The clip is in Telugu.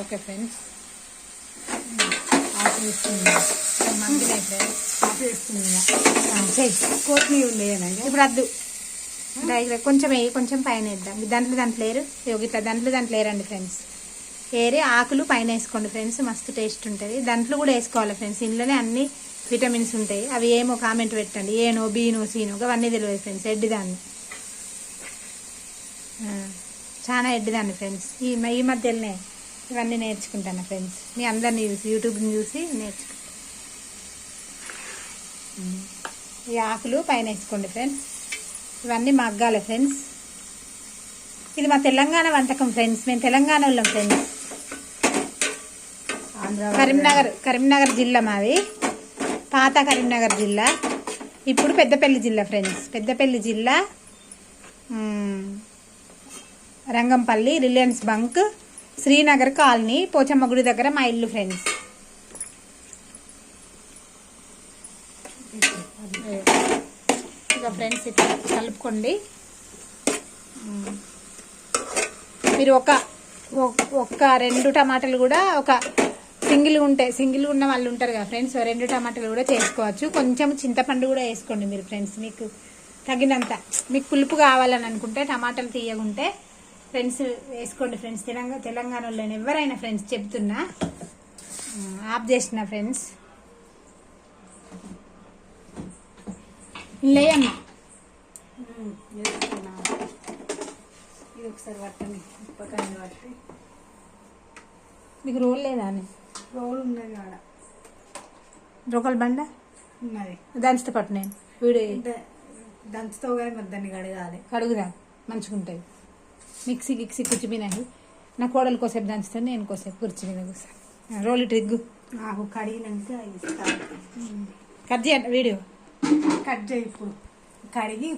ఓకే ఫ్రెండ్స్, ఆఫ్ వేసుకుందాం. మంచిగా ఫ్రెండ్స్ ఆఫ్ వేసుకుందాం. కొత్తిమీర ఉండేనండి ఇప్పుడు వద్దు. కొంచెం వేయి, కొంచెం పైన వేద్దాం. దాంట్లో వేరు ఇట్లా దాంట్లో వేరండి ఫ్రెండ్స్. ఏరి ఆకులు పైన వేసుకోండి ఫ్రెండ్స్, మస్తు టేస్ట్ ఉంటుంది. దాంట్లో కూడా వేసుకోవాలి ఫ్రెండ్స్, ఇంట్లోనే అన్ని విటమిన్స్ ఉంటాయి. అవి ఏమో కామెంట్ పెట్టండి, ఏనో బీనో సీనో అవన్నీ తెలియదు ఫ్రెండ్స్. ఎడ్డిదాన్ని చాలా ఎడ్డిదాన్ని ఫ్రెండ్స్. ఈ మధ్యలోనే ఇవన్నీ నేర్చుకుంటాను ఫ్రెండ్స్. మీ అందరినీ చూసి యూట్యూబ్ని చూసి నేర్చుకుంటాను. ఈ ఆకులు పైన వేసుకోండి ఫ్రెండ్స్. ఇవన్నీ మగ్గాలి ఫ్రెండ్స్. ఇది మా తెలంగాణ వంటకం ఫ్రెండ్స్. మేము తెలంగాణ వాళ్ళం ఫ్రెండ్స్. కరీంనగర్ జిల్లా మాది. పాత కరీంనగర్ జిల్లా, ఇప్పుడు పెద్దపల్లి జిల్లా ఫ్రెండ్స్. పెద్దపల్లి జిల్లా, Rangampalli, Reliance bunk, Srinagar colony, Pochamma గుడి దగ్గర మా ఇల్లు ఫ్రెండ్స్. ఇక ఫ్రెండ్స్ ఇట్లా కలుపుకోండి. మీరు ఒక్క 2 టమాటాలు కూడా, ఒక సింగిల్ ఉన్న వాళ్ళు ఉంటారు కదా ఫ్రెండ్స్, 2 టమాటాలు కూడా చేసుకోవచ్చు. కొంచెం చింతపండు కూడా వేసుకోండి మీరు ఫ్రెండ్స్, మీకు తగినంత. మీకు పులుపు కావాలని అనుకుంటే, టమాటాలు తీయకుంటే ఫ్రెండ్స్ వేసుకోండి ఫ్రెండ్స్. తెలంగాణలో ఎవరైనా ఫ్రెండ్స్ చెప్తున్నా. ఆఫ్ చేసిన ఫ్రెండ్స్. లేయమ్మా, ఇది ఒకసారి పట్టండి. ఉప్పకాయని పట్టి. మీకు రోల్ లేదా అని? రోల్ ఉన్నది ఆడ, రోకల్ బండ ఉన్నది. దంచితే పట్టు. నేను వీడియో దంచుతావు కానీ మరి దాన్ని కడుగుదా మంచిగా ఉంటుంది. మిక్సీ కూర్చుపోయినాయి. నా కోడలు కోసేపు దంచుతాను, నేను కోసేపు కూర్చు మీద కూర్చొని. రోల్ ట్రిగ్గు నాకు కడిగినాక ఇస్తాను. కట్ చేయండి, వీడియో కట్ చేయి. ఇప్పుడు కడిగి